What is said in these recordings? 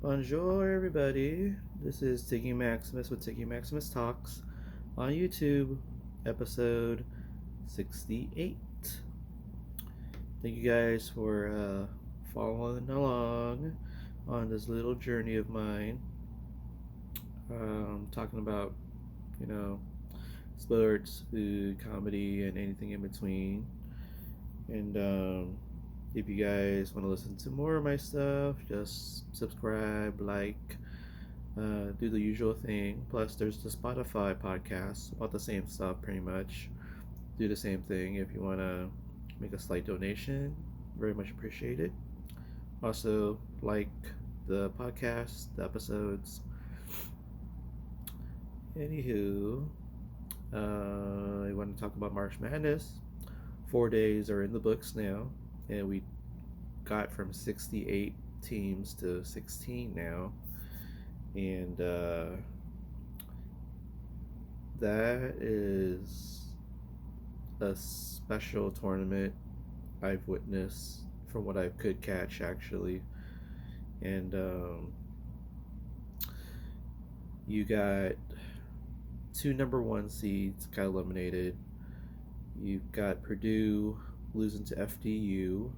Bonjour, everybody. This is Tiggy Maximus with Tiggy Maximus Talks on YouTube, episode 68. Thank you guys for following along on this little journey of mine. Talking about, you know, sports, food, comedy, and anything in between. And if you guys want to listen to more of my stuff, just subscribe, like, do the usual thing. Plus, there's the Spotify podcast about the same stuff, pretty much. Do the same thing if you want to make a slight donation. Very much appreciated. Also, like the podcast, the episodes. Anywho, I want to talk about March Madness. 4 days are in the books now, and we got from 68 teams to 16 now. And that is a special tournament I've witnessed from what I could catch, actually. And you got two number one seeds got eliminated. You've got Purdue losing to FDU.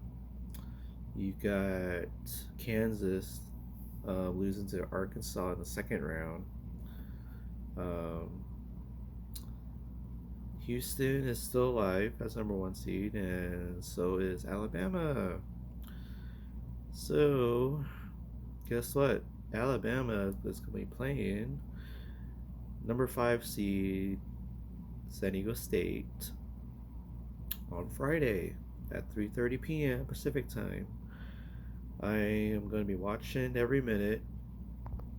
You got Kansas losing to Arkansas in the second round. Um, Houston is still alive as number one seed, and so is Alabama. So, guess what? Alabama is going to be playing number five seed San Diego State on Friday at 3:30 p.m. Pacific time. I am going to be watching every minute.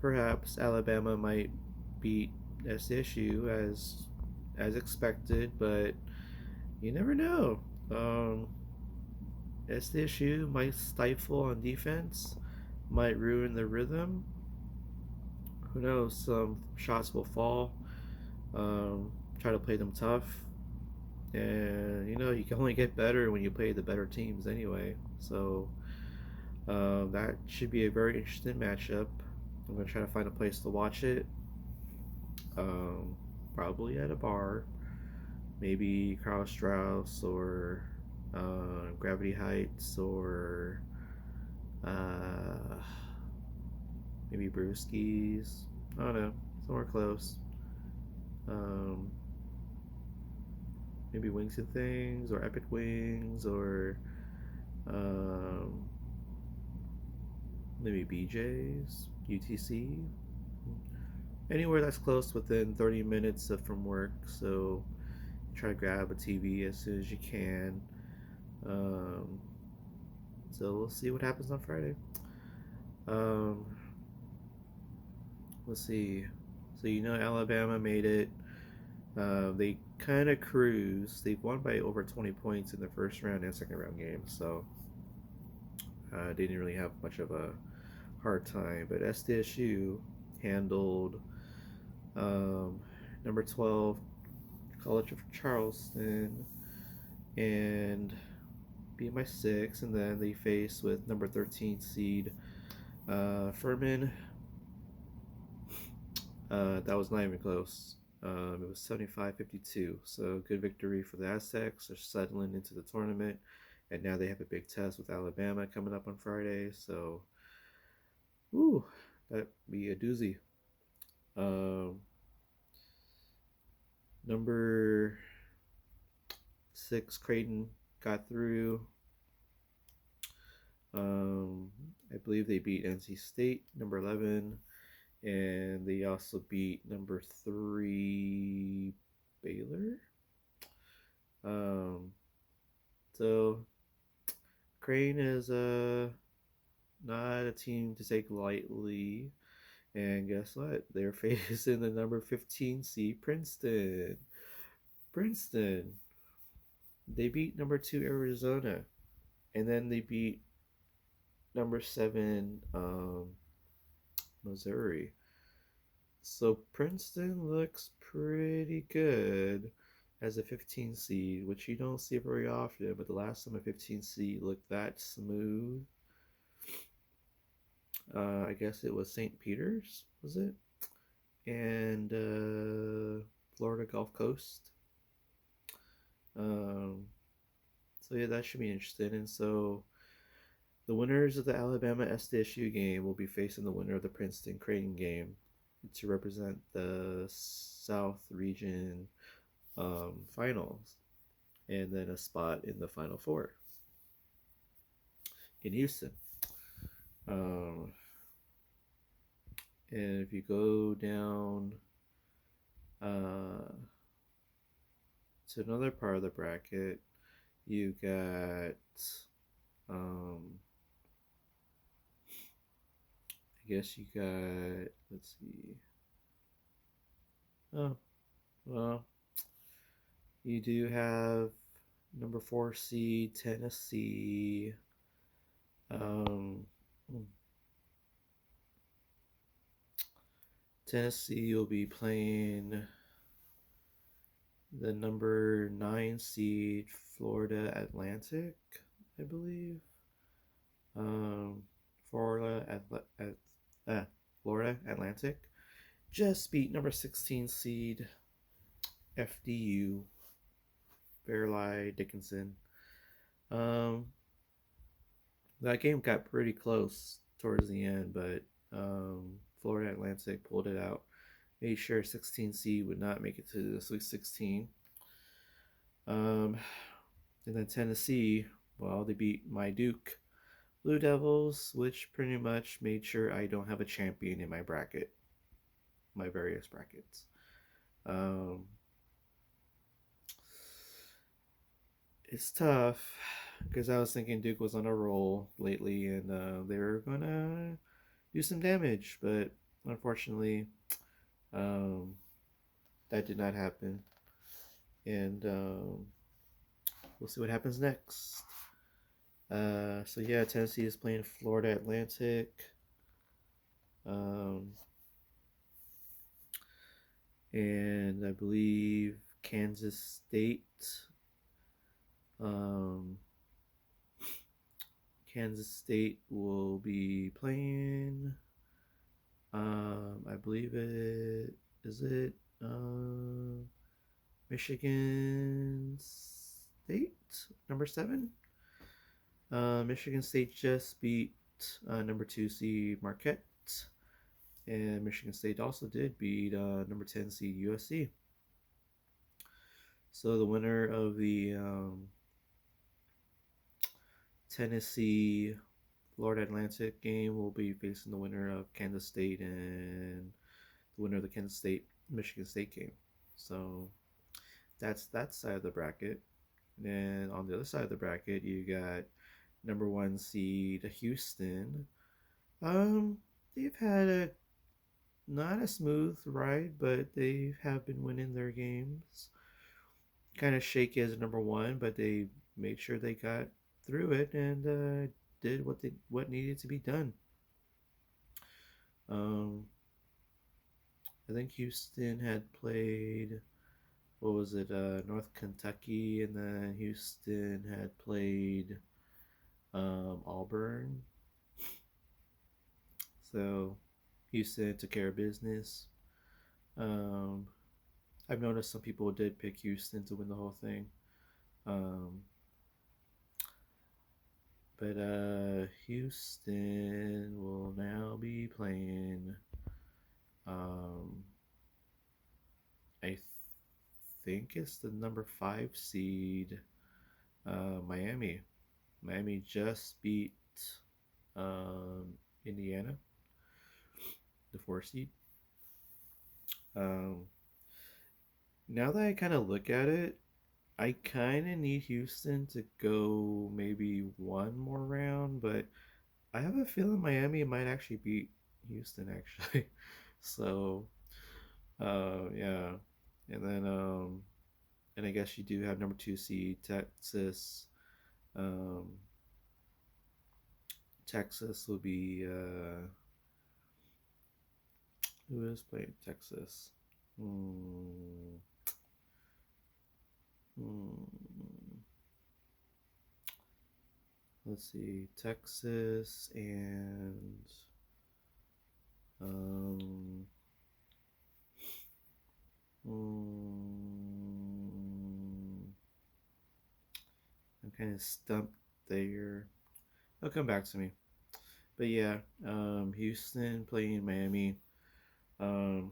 Perhaps Alabama might beat SSU as expected, but you never know. Um, SSU might stifle on defense, might ruin the rhythm. Who knows? Some shots will fall. Try to play them tough, and you can only get better when you play the better teams anyway. So that should be a very interesting matchup. I'm gonna try to find a place to watch it. Um, Probably at a bar, maybe Carl Strauss or Gravity Heights or uh, maybe Brewskis. I don't know, somewhere close. Um, Maybe Wings and Things or Epic Wings or um, maybe BJ's, UTC. Anywhere that's close within 30 minutes from work. So try to grab a TV as soon as you can. Um, so we'll see what happens on Friday. Um, let's see. So Alabama made it. They kind of cruised. They've won by over 20 points in the first round and second round games, so they didn't really have much of a hard time. But SDSU handled um, number 12 College of Charleston and beat by 6, and then they faced with number 13 seed Furman. That was not even close. It was 75-52, so good victory for the Aztecs. They're settling into the tournament, and now they have a big test with Alabama coming up on Friday. So, ooh, that'd be a doozy. Um, Number 6 Creighton got through. Um, I believe they beat NC State, number 11, and they also beat number 3 Baylor. Um, so Crane is not a team to take lightly. And guess what? They're facing the number 15 seed Princeton. Princeton. They beat number 2 Arizona. And then they beat number 7 Missouri. So Princeton looks pretty good as a 15 seed, which you don't see very often. But the last time a 15 seed looked that smooth, I guess it was St. Peter's, was it? And Florida Gulf Coast. Um, so yeah, that should be interesting. And so the winners of the Alabama SDSU game will be facing the winner of the Princeton Creighton game to represent the South Region finals, and then a spot in the Final Four in Houston. Um, and if you go down uh, to another part of the bracket, you got um, I guess you got, let's see. Oh, well, you do have number 4 seed Tennessee. Um, Tennessee will be playing the number 9 seed Florida Atlantic, I believe. Um, Florida Florida Atlantic just beat number 16 seed FDU Fairleigh Dickinson. Um, that game got pretty close towards the end, but Florida Atlantic pulled it out. Made sure 16 seed would not make it to the Sweet 16. Um, and then Tennessee, well, they beat my Duke Blue Devils, which pretty much made sure I don't have a champion in my bracket, my various brackets. Um, it's tough because I was thinking Duke was on a roll lately and they were gonna do some damage, but unfortunately, um, that did not happen. And we'll see what happens next. So yeah, Tennessee is playing Florida Atlantic. Um, and I believe Kansas State. Um, Kansas State will be playing. I believe it is it Michigan State number 7. Michigan State just beat number 2 seed Marquette, and Michigan State also did beat number 10 seed USC. So the winner of the Tennessee Florida Atlantic game will be facing the winner of Kansas State and the winner of the Kansas State Michigan State game. So that's that side of the bracket. And on the other side of the bracket, you got number 1 seed Houston. Um, they've had a not a smooth ride, but they have been winning their games. Kind of shaky as number 1, but they made sure they got through it and did what needed to be done. Um, I think Houston had played, what was it, North Kentucky, and then Houston had played Auburn. So Houston took care of business. Um, I've noticed some people did pick Houston to win the whole thing. Um, but Houston will now be playing. Um, I think it's the number 5 seed Miami. Miami just beat Indiana, the 4 seed. Um, now that I kind of look at it, I kind of need Houston to go maybe one more round, but I have a feeling Miami might actually beat Houston actually. So, yeah, and then and I guess you do have number 2 seed Texas. Um, Texas will be who is playing Texas? Hmm. Hmm. Let's see, Texas and kind of stumped there. It'll come back to me. But yeah, Houston playing Miami. Um,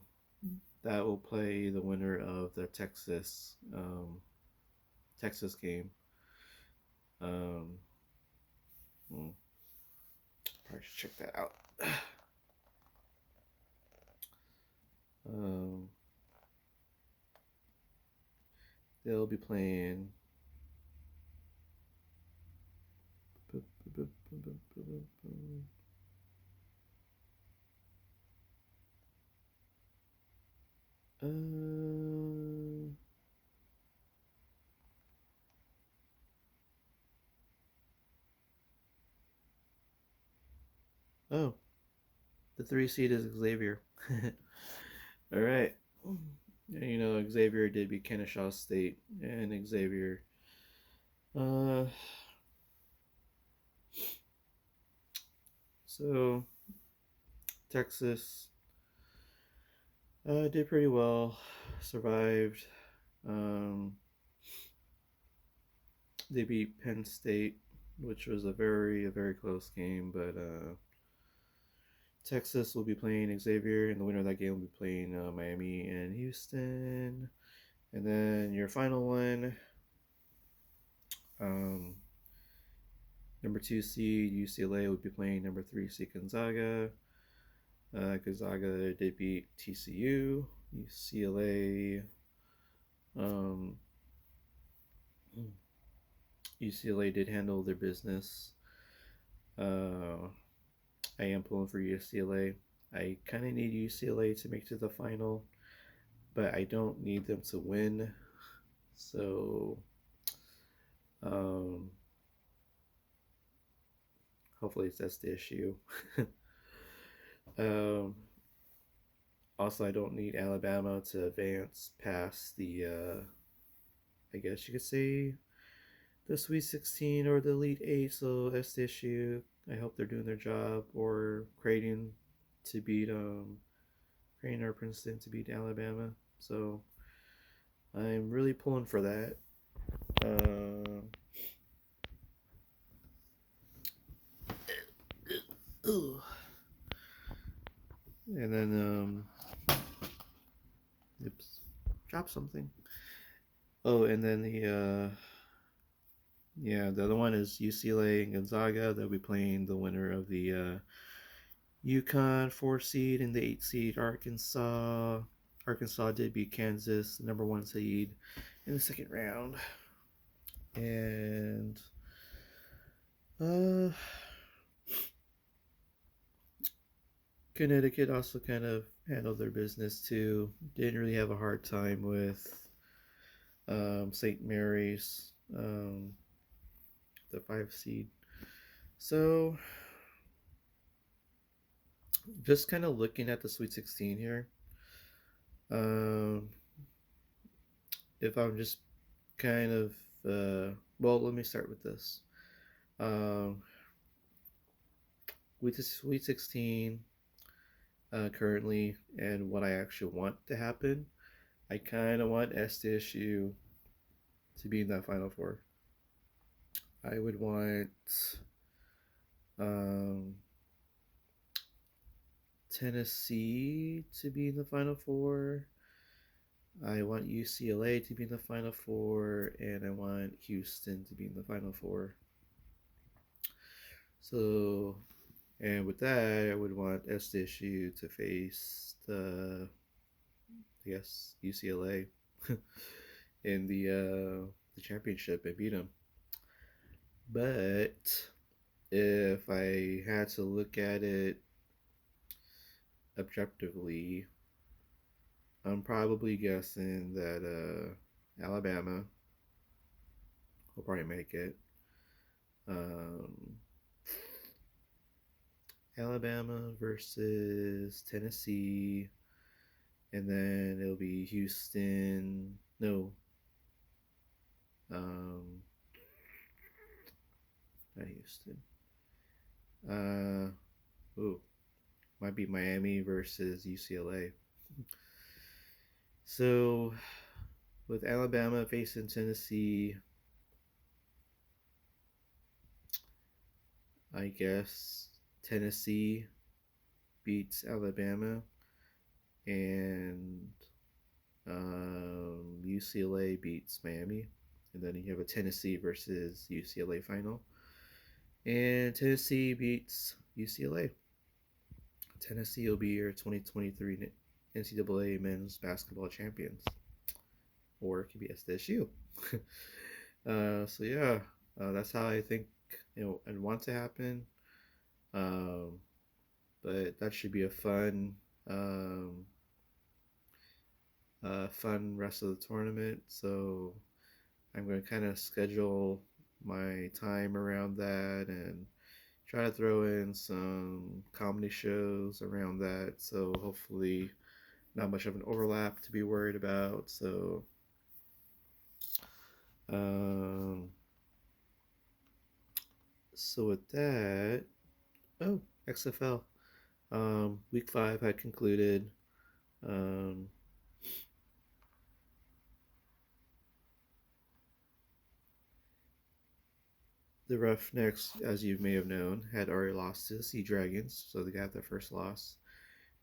that will play the winner of the Texas game. Um, hmm, probably should check that out. um, they'll be playing. Uh, oh, the 3 seed is Xavier. All right. You know, Xavier did beat Kennesaw State, and Xavier. Uh, so Texas did pretty well, survived. Um, they beat Penn State, which was a very close game, but Texas will be playing Xavier, and the winner of that game will be playing Miami and Houston. And then your final one, um, number 2 seed UCLA will be playing number 3 seed Gonzaga. Gonzaga did beat TCU. UCLA, um, UCLA did handle their business. I am pulling for UCLA. I kind of need UCLA to make to the final, but I don't need them to win. So, um, hopefully that's the issue. um, also, I don't need Alabama to advance past I guess you could say, the Sweet 16 or the Elite 8. So that's the issue. I hope they're doing their job, or to beat Creighton or Princeton to beat Alabama. So I'm really pulling for that. Uh, and then oops, drop something. Oh, and then the other one is UCLA and Gonzaga. They'll be playing the winner of the UConn 4 seed and the 8 seed Arkansas. Arkansas did beat Kansas, the number 1 seed, in the second round. And Connecticut also kind of handled their business too. Didn't really have a hard time with St. Mary's, the 5 seed. So, just kind of looking at the Sweet 16 here. Um, if I'm just kind of, well, let me start with this. With the Sweet 16 currently, and what I actually want to happen, I kind of want SDSU to be in that Final Four. I would want um, Tennessee to be in the Final Four. I want UCLA to be in the Final Four, and I want Houston to be in the Final Four. So, and with that, I would want SDSU to face I guess, UCLA in the championship and beat them. But if I had to look at it objectively, I'm probably guessing that Alabama will probably make it. Um, Alabama versus Tennessee, and then it'll be Houston. No, not Houston. Ooh, might be Miami versus UCLA. So, with Alabama facing Tennessee, I guess Tennessee beats Alabama, and UCLA beats Miami, and then you have a Tennessee versus UCLA final, and Tennessee beats UCLA. Tennessee will be your 2023 NCAA men's basketball champions, or it could be SDSU. So yeah, that's how I think and want to happen. Um, but that should be a um, fun rest of the tournament. So I'm going to kind of schedule my time around that and try to throw in some comedy shows around that. So hopefully not much of an overlap to be worried about. Um, so with that, oh, XFL. Week 5 had concluded. Um, the Roughnecks, as you may have known, had already lost to the Sea Dragons, so they got their first loss.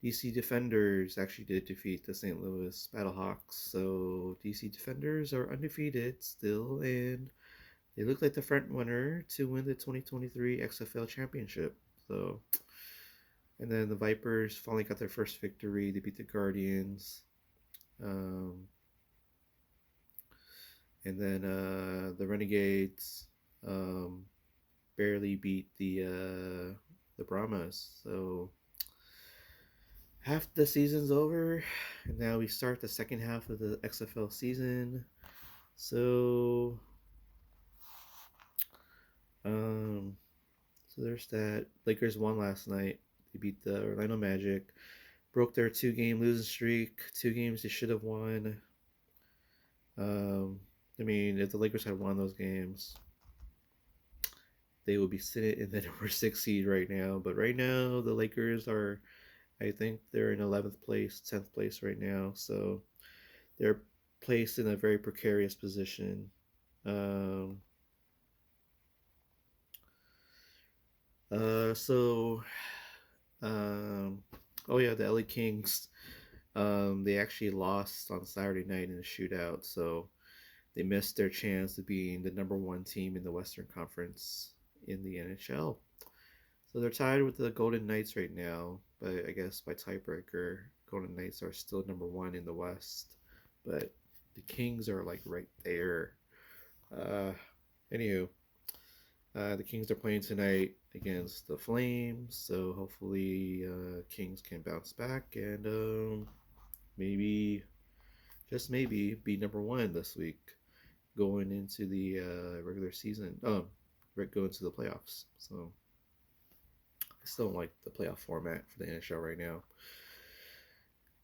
DC Defenders actually did defeat the St. Louis Battlehawks, so DC Defenders are undefeated still, and they look like the front runner to win the 2023 XFL Championship. So, and then the Vipers finally got their first victory. They beat the Guardians. Um, and then the Renegades um, barely beat the Brahmas. So half the season's over, and now we start the second half of the XFL season. So, um, so there's that. Lakers won last night. They beat the Orlando Magic, broke their 2 game losing streak. 2 games they should have won. Um, I mean, if the Lakers had won those games, they would be sitting in the number 6 seed right now. But right now, the Lakers are, I think they're in 11th place, 10th place right now. So they're placed in a very precarious position. Um, so, um, oh yeah, the LA Kings. They actually lost on Saturday night in a shootout, so they missed their chance of being the number 1 team in the Western Conference in the NHL. So they're tied with the Golden Knights right now, but I guess by tiebreaker, Golden Knights are still number 1 in the West, but the Kings are like right there. Uh, Anywho, the Kings are playing tonight against the Flames, so hopefully Kings can bounce back and maybe, just maybe, be number 1 this week going into the regular season. Go into the playoffs. So I still don't like the playoff format for the NHL right now.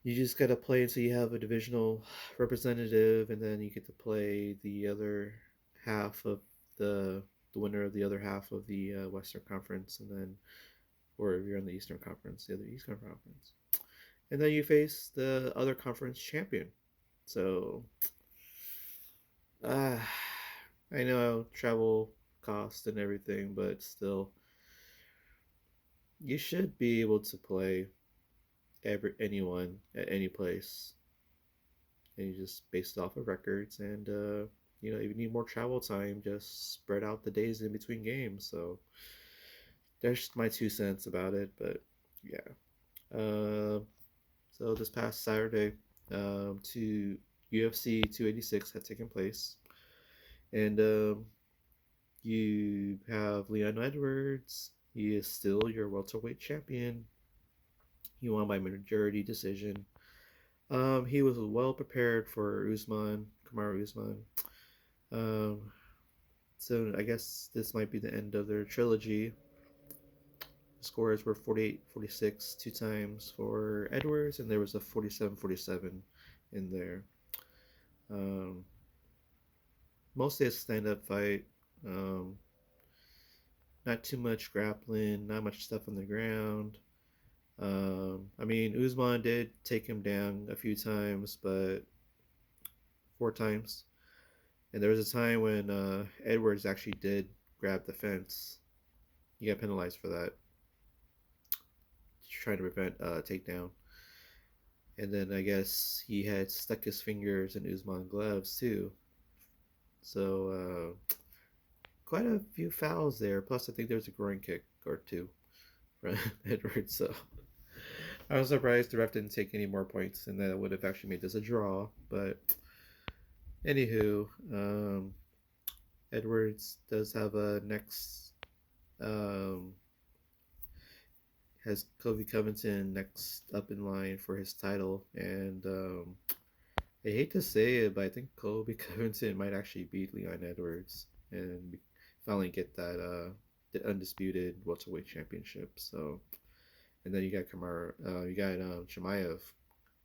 You just gotta play until you have a divisional representative, and then you get to play the other half of the winner of the other half of the Western Conference, and then, or if you're in the Eastern Conference, the other Eastern Conference, and then you face the other conference champion. So, uh, I know travel cost and everything, but still, you should be able to play anyone at any place, and you just base it off of records. And if you need more travel time, just spread out the days in between games. So there's my 2 cents about it. But yeah. So this past Saturday, to UFC 286 had taken place, and you have Leon Edwards. He is still your welterweight champion. He won by majority decision. He was well prepared for Kamaru Usman. Um, so I guess this might be the end of their trilogy. The scores were 48-46 2 times for Edwards, and there was a 47-47 in there. Um, Mostly a stand-up fight. Um, Not too much grappling, not much stuff on the ground. I mean, Usman did take him down a few times, but 4 times. And there was a time when Edwards actually did grab the fence. He got penalized for that, trying to prevent a takedown. And then I guess he had stuck his fingers in Usman gloves too. So quite a few fouls there. Plus, I think there was a groin kick or two from Edwards. So I was surprised the ref didn't take any more points, and that would have actually made this a draw. But anywho, Edwards does have a next. Um, has Kobe Covington next up in line for his title, and I hate to say it, but I think Kobe Covington might actually beat Leon Edwards and finally get that the undisputed welterweight championship. So, and then you got you got Chimaev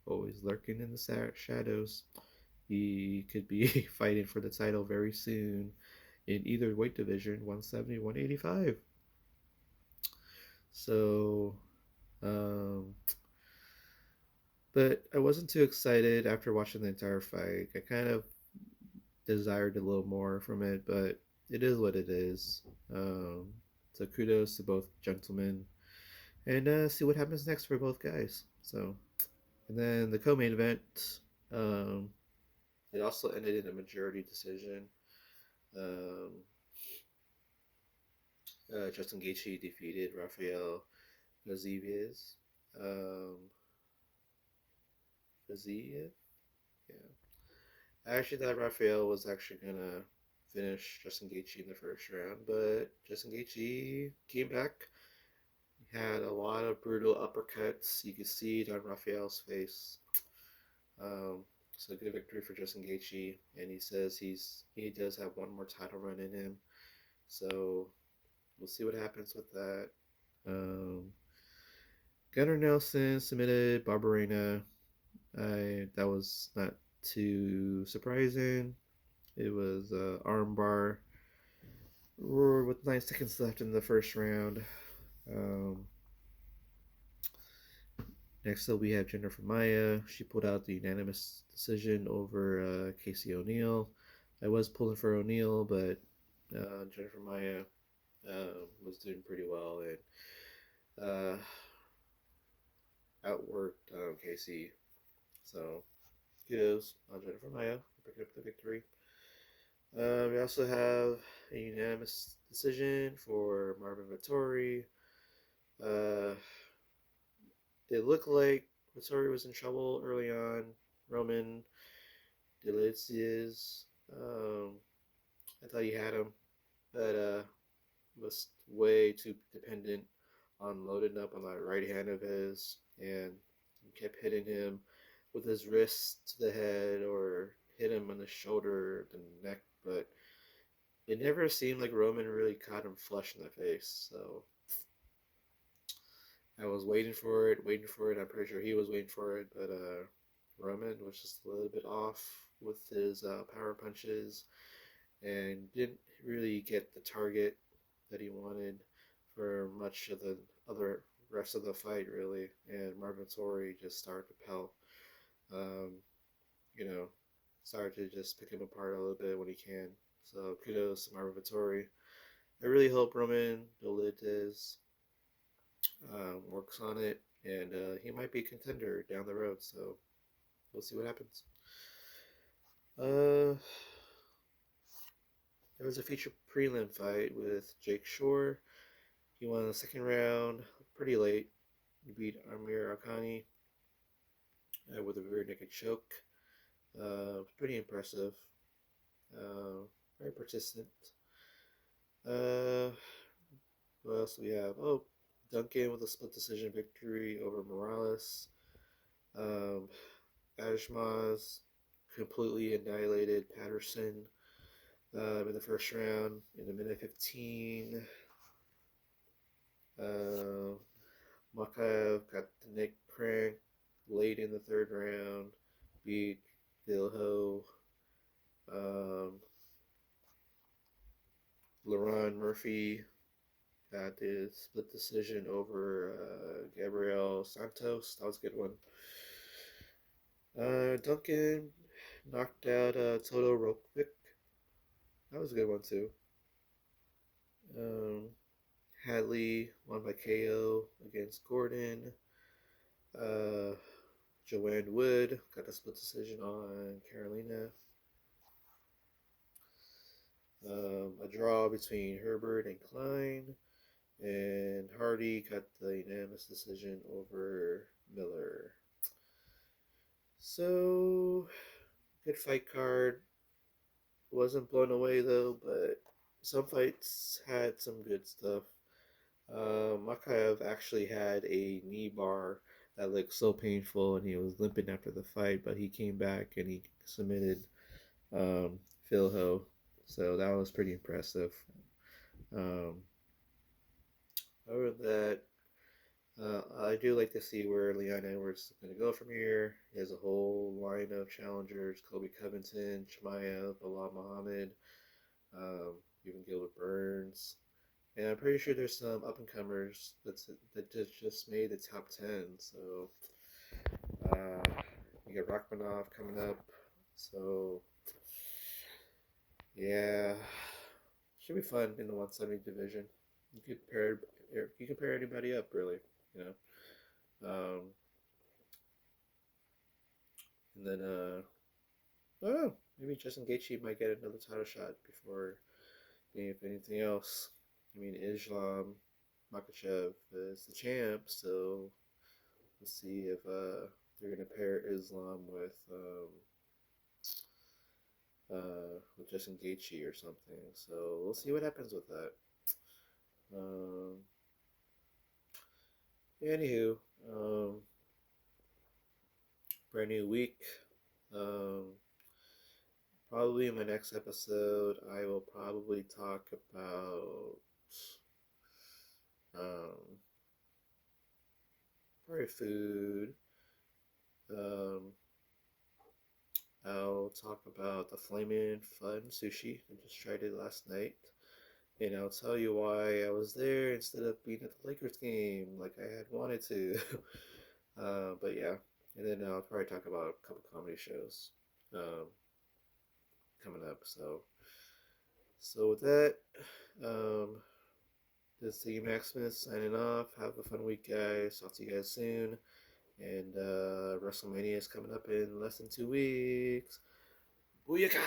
always lurking in the shadows. He could be fighting for the title very soon in either weight division, 170, 185. So, um, but I wasn't too excited after watching the entire fight. I kind of desired a little more from it, but it is what it is. So kudos to both gentlemen, and see what happens next for both guys. So, and then the co-main event, um, it also ended in a majority decision. Um, Justin Gaethje defeated Rafael Gaziev. Um, Gaziev, yeah. I actually thought Rafael was actually gonna finish Justin Gaethje in the first round, but Justin Gaethje came back. He had a lot of brutal uppercuts. You could see it on Rafael's face. Um, so good victory for Justin Gaethje, and he says he does have one more title run in him. So we'll see what happens with that. Um, Gunnar Nelson submitted Barberena. That was not too surprising. It was armbar with 9 seconds left in the first round. Um, Next up, we have Jennifer Maya. She pulled out the unanimous decision over Casey O'Neill. I was pulling for O'Neill, but Jennifer Maya was doing pretty well and outworked Casey. So kudos on Jennifer Maya for picking up the victory. We also have a unanimous decision for Marvin Vittori. Uh, it looked like Vittori was in trouble early on. Roman Delicious. I thought he had him, but was way too dependent on loading up on that right hand of his, and kept hitting him with his wrist to the head or hit him on the shoulder, the neck, but it never seemed like Roman really caught him flush in the face. So I was waiting for it, waiting for it. I'm pretty sure he was waiting for it, but Roman was just a little bit off with his power punches and didn't really get the target that he wanted for much of the other rest of the fight, really. And Marvin Tori just started to pelt. Um, you know, started to just pick him apart a little bit when he can. So kudos to Marvin Tori. I really hope Roman Dolidez works on it, and he might be a contender down the road. So we'll see what happens. Uh, there was a feature prelim fight with Jake Shore. He won the second round pretty late. He beat Amir Akhani with a rear naked choke. Pretty impressive. Very persistent. Uh, what else do we have? Oh, Duncan with a split decision victory over Morales. Um, Ashmaz completely annihilated Patterson in the first round in a minute 15. Makaev got the neck crank late in the third round, beat Vilho. Laron Murphy got the split decision over Gabriel Santos. That was a good one. Duncan knocked out Toto Rokvic. That was a good one too. Um, Hadley won by KO against Gordon. Uh, Joanne Wood got a split decision on Carolina. A draw between Herbert and Klein. And Hardy got the unanimous decision over Miller. So, good fight card. Wasn't blown away though, but some fights had some good stuff. Makayev actually had a knee bar that looked so painful, and he was limping after the fight, but he came back and he submitted um, Phil Ho. So that was pretty impressive. Um, Other than that, I do like to see where Leon Edwards is going to go from here. He has a whole line of challengers: Kobe Covington, Chimaev, Bilal Muhammad, um, even Gilbert Burns. And I'm pretty sure there's some up and comers that just made the top 10. So uh, you got Rachmanov coming up. So yeah, should be fun in the 170 division. You can pair anybody up really, you know. Um, and then I don't know, maybe Justin Gaethje might get another title shot before if anything else. I mean, Islam Makachev is the champ, so we'll see if they're gonna pair Islam with Justin Gaethje or something. So we'll see what happens with that. Um, Anywho, um, brand new week. Um, Probably in my next episode, I will probably talk about um, probably food. Um, I'll talk about the Flamin' Fun sushi. I just tried it last night. And I'll tell you why I was there instead of being at the Lakers game like I had wanted to. But yeah. And then I'll probably talk about a couple comedy shows um, coming up. So with that, um, this is Tiggy Maximus signing off. Have a fun week, guys. Talk to you guys soon. And WrestleMania is coming up in less than 2 weeks. Booyaka!